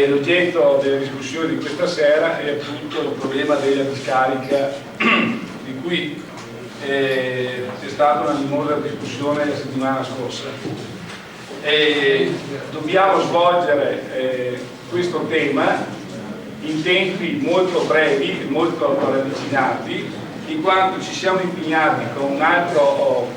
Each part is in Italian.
L'oggetto della discussione di questa sera è appunto il problema della discarica, di cui c'è stata una animosa discussione la settimana scorsa. Dobbiamo svolgere questo tema in tempi molto brevi, molto ravvicinati, in quanto ci siamo impegnati con un altro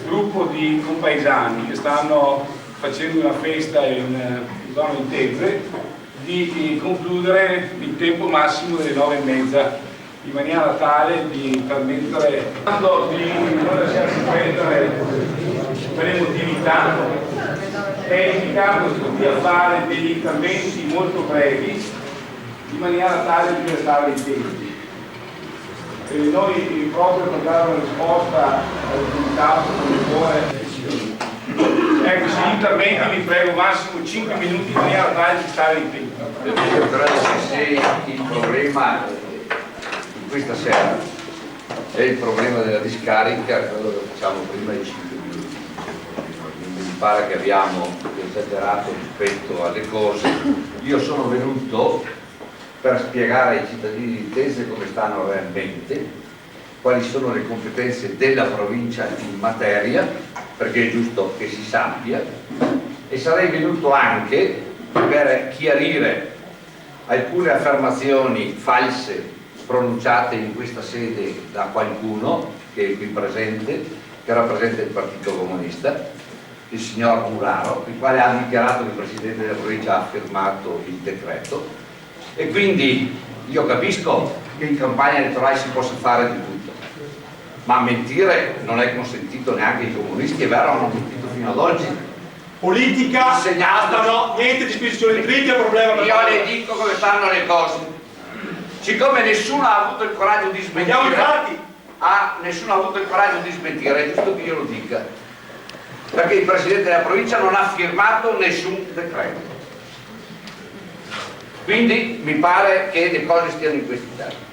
gruppo di compaesani che stanno facendo una festa in zona di Tezze, di concludere il tempo massimo delle 9:30, in maniera tale di permettere di non lasciarsi prendere per emotività e invitando tutti a fare degli interventi molto brevi in maniera tale di restare in tempi. Noi proprio per dare una risposta al comitato come ecco, sugli interventi vi prego massimo 5 minuti in maniera tale di stare in tempo. Io credo che se il problema di questa sera è il problema della discarica, quello che facciamo prima di 5 minuti. Mi pare che abbiamo esagerato rispetto alle cose. Io sono venuto per spiegare ai cittadini di Tezze come stanno realmente, quali sono le competenze della provincia in materia, perché è giusto che si sappia, e sarei venuto anche per chiarire alcune affermazioni false pronunciate in questa sede da qualcuno che è qui presente, che rappresenta il Partito Comunista, il signor Muraro, il quale ha dichiarato che il Presidente della provincia ha firmato il decreto, e quindi io capisco che in campagna elettorale si possa fare di tutto, ma mentire non è consentito neanche ai comunisti, è vero, hanno mentito fino ad oggi. Politica, no, niente di disposizione critica, problema per io le dico come stanno le cose. Siccome nessuno ha avuto il coraggio di smentire, nessuno ha avuto il coraggio di smentire, è giusto che io lo dica, perché il Presidente della provincia non ha firmato nessun decreto. Quindi mi pare che le cose stiano in questi termini.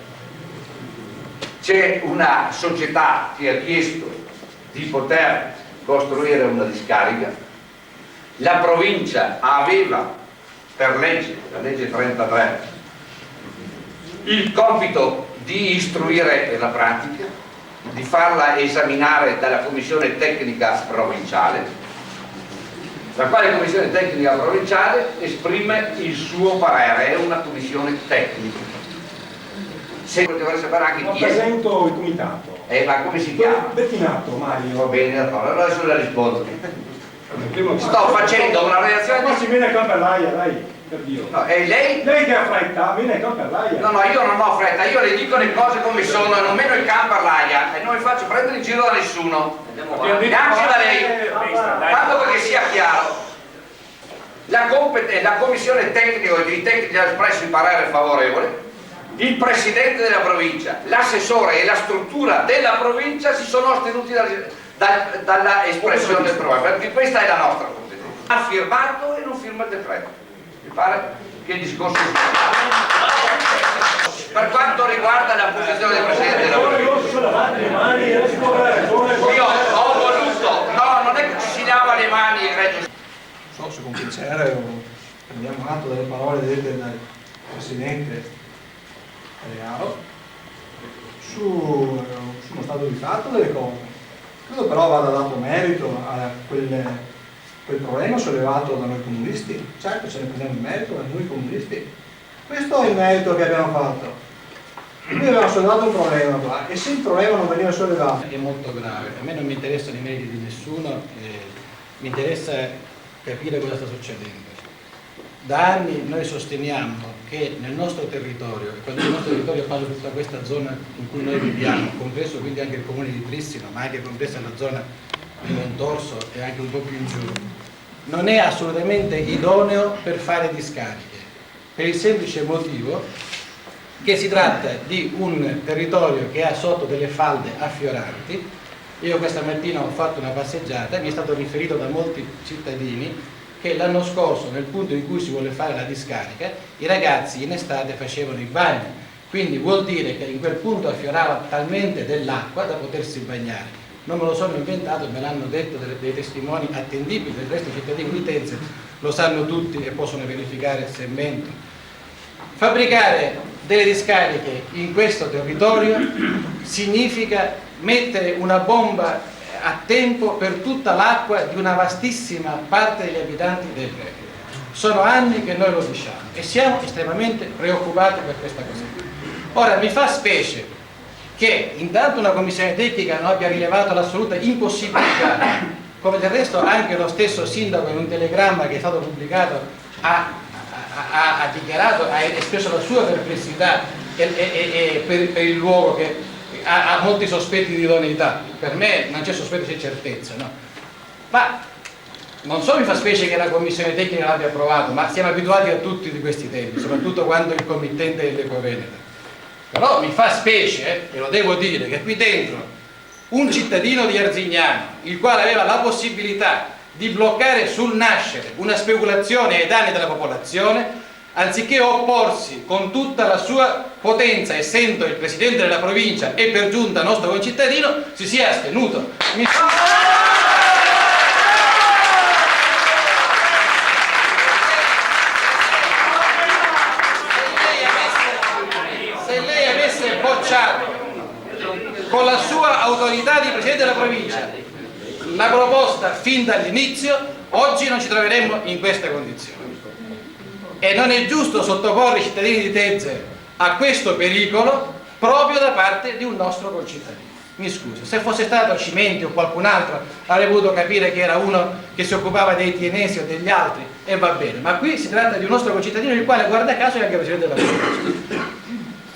C'è una società che ha chiesto di poter costruire una discarica, la provincia aveva per legge, la legge 33, il compito di istruire la pratica, di farla esaminare dalla commissione tecnica provinciale, la quale commissione tecnica provinciale esprime il suo parere, è una commissione tecnica. Se volete sapere anche chi è. Presento il comitato. Ma come si chiama? Bettinato, Mario. Va bene, d'accordo, allora adesso le rispondo. Sto facendo una reazione Ma si viene a Camperlaia, dai, per Dio. No, e lei? Lei che ha fretta, viene a Camperlaia. No, io non ho fretta, io le dico le cose come sono, non meno il can per l'aia, e non mi faccio prendere in giro da nessuno, neanche da lei, tanto perché sia chiaro. La commissione tecnica e i tecnici hanno espresso il parere favorevole, il presidente della provincia, l'assessore e la struttura della provincia si sono astenuti dalla espressione del problema, perché questa è la nostra competenza. Ha firmato e non firma il decreto. Mi pare che il discorso per quanto riguarda la posizione del presidente della provincia, io ho voluto, no, non è che ci si lava le mani e regge. So se con piacere prendiamo atto delle parole dette dal presidente Rearo sullo stato di fatto delle cose. Credo però vada dato merito a quel problema sollevato da noi comunisti. Certo, ce ne prendiamo il merito da noi comunisti. Questo è il merito che abbiamo fatto. Noi abbiamo sollevato un problema qua, e se il problema non veniva sollevato è molto grave. A me non mi interessano i meriti di nessuno, mi interessa capire cosa sta succedendo. Da anni noi sosteniamo che nel nostro territorio, e quando il nostro territorio parlo di tutta questa zona in cui noi viviamo, compreso quindi anche il comune di Trissino, ma anche compresa la zona di Montorso e anche un po' più in giù, non è assolutamente idoneo per fare discariche, per il semplice motivo che si tratta di un territorio che ha sotto delle falde affioranti. Io questa mattina ho fatto una passeggiata e mi è stato riferito da molti cittadini che l'anno scorso, nel punto in cui si vuole fare la discarica, i ragazzi in estate facevano i bagni, quindi vuol dire che in quel punto affiorava talmente dell'acqua da potersi bagnare. Non me lo sono inventato, me l'hanno detto dei testimoni attendibili, del resto i cittadini di Tezze lo sanno tutti e possono verificare se mento. Fabbricare delle discariche in questo territorio significa mettere una bomba a tempo per tutta l'acqua di una vastissima parte degli abitanti del Veneto. Sono anni che noi lo diciamo e siamo estremamente preoccupati per questa cosa. Ora, mi fa specie che intanto una commissione tecnica non abbia rilevato l'assoluta impossibilità, come del resto anche lo stesso sindaco in un telegramma che è stato pubblicato ha dichiarato, ha espresso la sua perplessità per il luogo che ha molti sospetti di idoneità. Per me non c'è sospetto, c'è certezza, no? Ma non solo mi fa specie che la commissione tecnica l'abbia approvato, ma siamo abituati a tutti di questi temi, soprattutto quando il committente è dell'Ecoveneto. Però mi fa specie, e lo devo dire, che qui dentro un cittadino di Arzignano, il quale aveva la possibilità di bloccare sul nascere una speculazione ai danni della popolazione, anziché opporsi con tutta la sua potenza, essendo il presidente della provincia e per giunta nostro concittadino, si sia astenuto. Se lei avesse bocciato con la sua autorità di presidente della provincia la proposta fin dall'inizio, oggi non ci troveremmo in queste condizioni. E non è giusto sottoporre i cittadini di Tezze a questo pericolo proprio da parte di un nostro concittadino. Mi scusi, se fosse stato Cimenti o qualcun altro avrei potuto capire che era uno che si occupava dei tienesi o degli altri e va bene, ma qui si tratta di un nostro concittadino il quale, guarda caso, è anche presidente della provincia.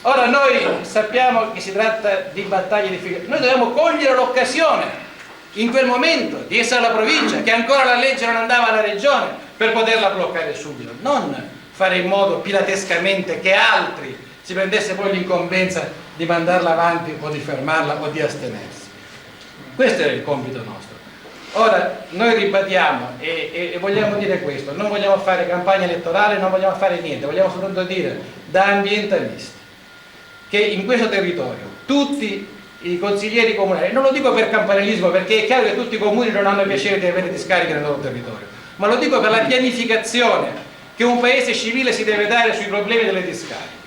Ora noi sappiamo che si tratta di battaglie difficili, noi dobbiamo cogliere l'occasione in quel momento di essere la provincia, che ancora la legge non andava alla regione, per poterla bloccare subito, non fare in modo pilatescamente che altri si prendesse poi l'incombenza di mandarla avanti o di fermarla o di astenersi. Questo era il compito nostro. Ora noi ribadiamo e vogliamo dire questo, non vogliamo fare campagna elettorale, non vogliamo fare niente, vogliamo soltanto dire da ambientalisti che in questo territorio tutti i consiglieri comunali, non lo dico per campanilismo perché è chiaro che tutti i comuni non hanno piacere di avere discariche nel loro territorio, ma lo dico per la pianificazione che un paese civile si deve dare sui problemi delle discariche.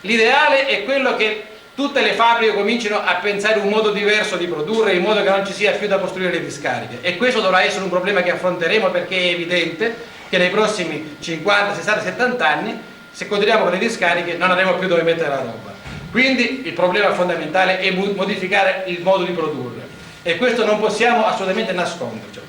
L'ideale è quello che tutte le fabbriche comincino a pensare un modo diverso di produrre in modo che non ci sia più da costruire le discariche, e questo dovrà essere un problema che affronteremo, perché è evidente che nei prossimi 50, 60, 70 anni, se continuiamo con le discariche, non avremo più dove mettere la roba. Quindi il problema fondamentale è modificare il modo di produrre, e questo non possiamo assolutamente nasconderci.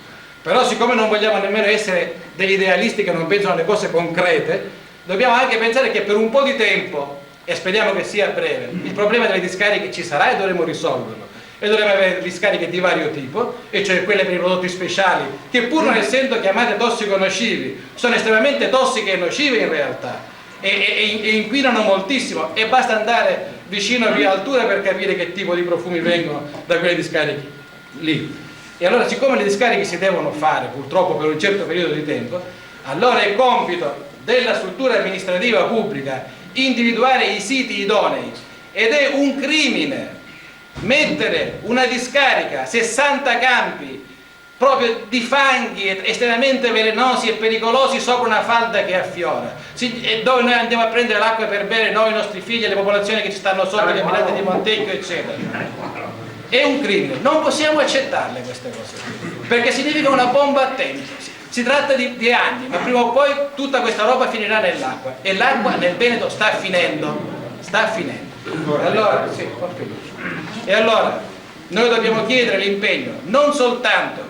Però siccome non vogliamo nemmeno essere degli idealisti che non pensano alle cose concrete, dobbiamo anche pensare che per un po' di tempo, e speriamo che sia breve, il problema delle discariche ci sarà e dovremo risolverlo, e dovremo avere discariche di vario tipo, e cioè quelle per i prodotti speciali che, pur non essendo chiamate tossico-nocivi, sono estremamente tossiche e nocive in realtà, e inquinano moltissimo, e basta andare vicino a Via Altura per capire che tipo di profumi vengono da quelle discariche lì. E allora, siccome le discariche si devono fare purtroppo per un certo periodo di tempo, allora è compito della struttura amministrativa pubblica individuare i siti idonei, ed è un crimine mettere una discarica, 60 campi proprio di fanghi estremamente velenosi e pericolosi sopra una falda che affiora, dove noi andiamo a prendere l'acqua per bere noi, i nostri figli e le popolazioni che ci stanno sopra, gli abitanti di Montecchio eccetera. È un crimine, non possiamo accettarle queste cose, perché significa una bomba a tempo. Si tratta di anni, ma prima o poi tutta questa roba finirà nell'acqua, e l'acqua nel Veneto sta finendo. Allora, sì, e allora noi dobbiamo chiedere l'impegno, non soltanto,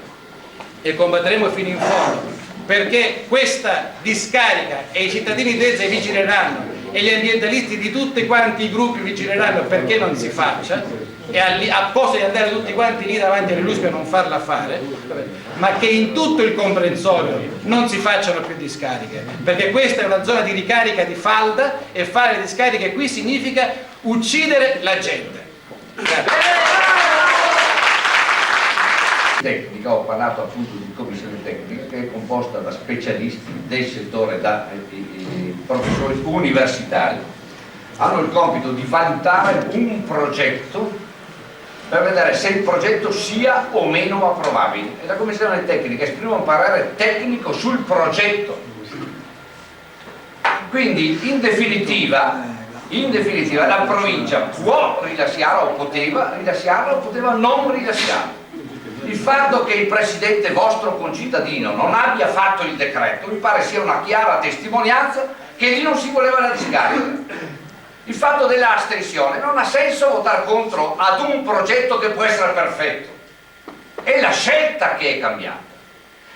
e combatteremo fino in fondo, perché questa discarica, e i cittadini di Tezze vigileranno, e gli ambientalisti di tutti quanti i gruppi vigileranno perché non si faccia, e a posto di andare tutti quanti lì davanti alle luci a non farla fare, ma che in tutto il comprensorio non si facciano più discariche, perché questa è una zona di ricarica di falda, e fare discariche qui significa uccidere la gente. Tecnica, ho parlato appunto di commissione tecnica che è composta da specialisti del settore, da professori universitari. Hanno il compito di valutare un progetto per vedere se il progetto sia o meno approvabile, e la commissione tecnica esprime un parere tecnico sul progetto. Quindi in definitiva la provincia può rilasciarla o poteva non rilasciarla. Il fatto che il presidente vostro concittadino non abbia fatto il decreto mi pare sia una chiara testimonianza che lì non si voleva la discarica. Il fatto dell'astensione non ha senso votare contro ad un progetto che può essere perfetto, è la scelta che è cambiata,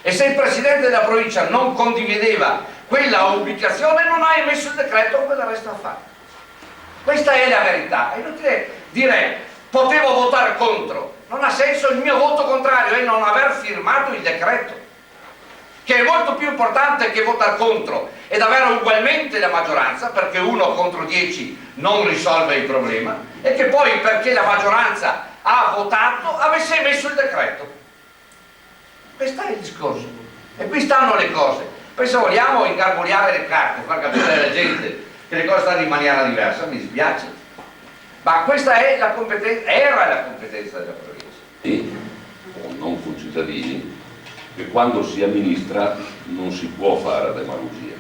e se il presidente della provincia non condivideva quella ubicazione non ha emesso il decreto, quella resta a fare. Questa è la verità. È inutile dire potevo votare contro, non ha senso. Il mio voto contrario è non aver firmato il decreto, che è molto più importante che votare contro ed avere ugualmente la maggioranza, perché 1 contro 10 non risolve il problema, e che poi, perché la maggioranza ha votato, avesse emesso il decreto. Questo è il discorso, e qui stanno le cose. Poi se vogliamo ingarbugliare le carte, far capire alla gente che le cose stanno in maniera diversa, mi dispiace, ma questa è la competenza, era la competenza della provincia. E non concittadini, che quando si amministra non si può fare demagogia.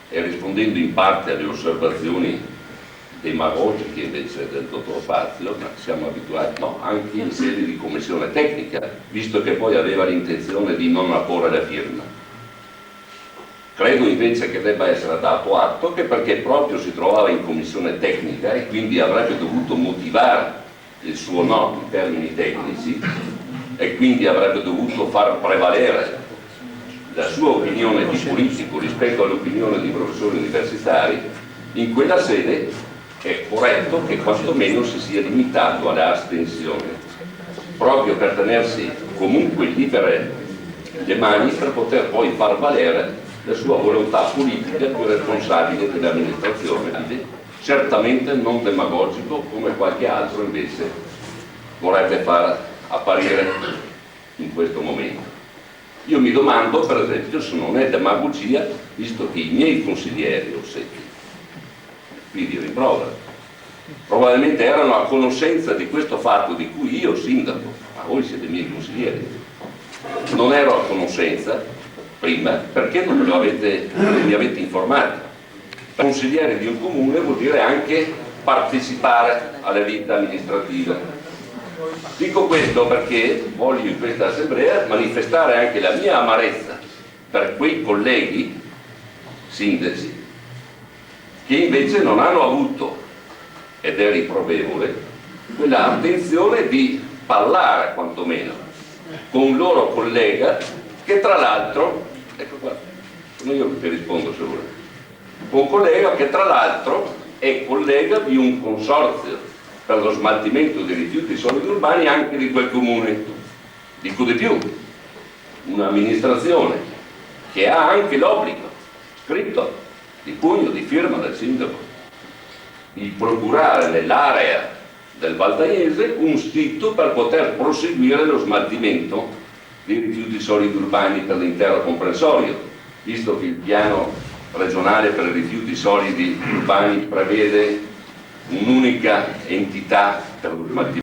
E rispondendo in parte alle osservazioni demagogiche invece del dottor Fazio, ma siamo abituati, no, anche in sede di commissione tecnica, visto che poi aveva l'intenzione di non apporre la firma. Credo invece che debba essere dato atto che, perché proprio si trovava in commissione tecnica e quindi avrebbe dovuto motivare il suo no in termini tecnici, e quindi avrebbe dovuto far prevalere la sua opinione di politico rispetto all'opinione di professori universitari, in quella sede è corretto che quantomeno si sia limitato all'astensione, proprio per tenersi comunque libere le mani per poter poi far valere la sua volontà politica più responsabile dell'amministrazione, certamente non demagogico come qualche altro invece vorrebbe far apparire in questo momento. Io mi domando per esempio se non è demagogia, visto che i miei consiglieri Ossetti, qui vi rimprovero, probabilmente erano a conoscenza di questo fatto di cui io sindaco, ma voi siete i miei consiglieri, non ero a conoscenza prima perché non mi avete informato. Consigliere di un comune vuol dire anche partecipare alla vita amministrativa. Dico questo perché voglio in questa assemblea manifestare anche la mia amarezza per quei colleghi sindaci che invece non hanno avuto, ed è riprovevole, quella attenzione di parlare quantomeno con un loro collega che tra l'altro, ecco qua, sono io che rispondo se vuole, un collega che tra l'altro è collega di un consorzio per lo smaltimento dei rifiuti solidi urbani anche di quel comune. Dico di più, un'amministrazione che ha anche l'obbligo scritto di pugno di firma del sindaco di procurare nell'area del Valtaiese un sito per poter proseguire lo smaltimento dei rifiuti solidi urbani per l'intero comprensorio, visto che il piano regionale per i rifiuti solidi urbani prevede un'unica entità per lo smaltimento